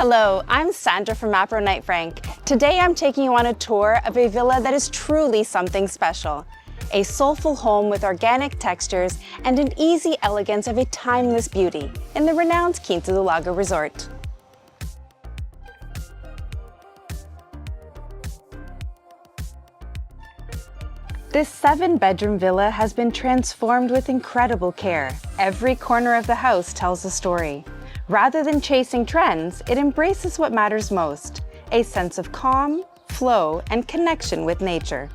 Hello, I'm Sandra from Mapro Knight Frank. Today I'm taking you on a tour of a villa that is truly something special. A soulful home with organic textures and an easy elegance of a timeless beauty in the renowned Quinta do Lago resort. This 7-bedroom villa has been transformed with incredible care. Every corner of the house tells a story. Rather than chasing trends, it embraces what matters most, a sense of calm, flow, and connection with nature.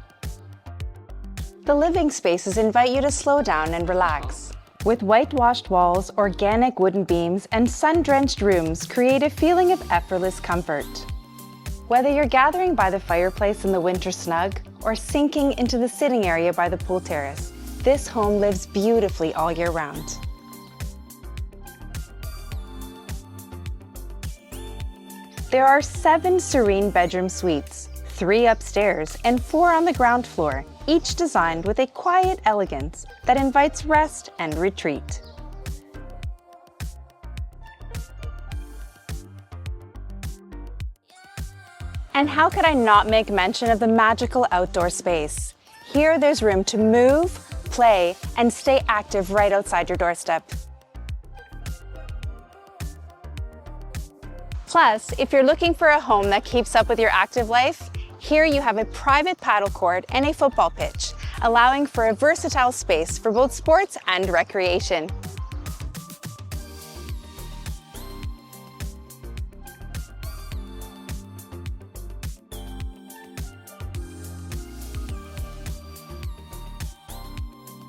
The living spaces invite you to slow down and relax. With whitewashed walls, organic wooden beams, and sun-drenched rooms create a feeling of effortless comfort. Whether you're gathering by the fireplace in the winter snug or sinking into the sitting area by the pool terrace, this home lives beautifully all year round. There are 7 serene bedroom suites, 3 upstairs and 4 on the ground floor, each designed with a quiet elegance that invites rest and retreat. And how could I not make mention of the magical outdoor space? Here there's room to move, play, and stay active right outside your doorstep. Plus, if you're looking for a home that keeps up with your active life, here you have a private paddle court and a football pitch, allowing for a versatile space for both sports and recreation.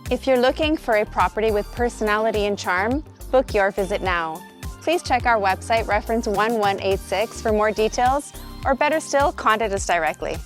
If you're looking for a property with personality and charm, book your visit now. Please check our website reference 1186 for more details, or better still, contact us directly.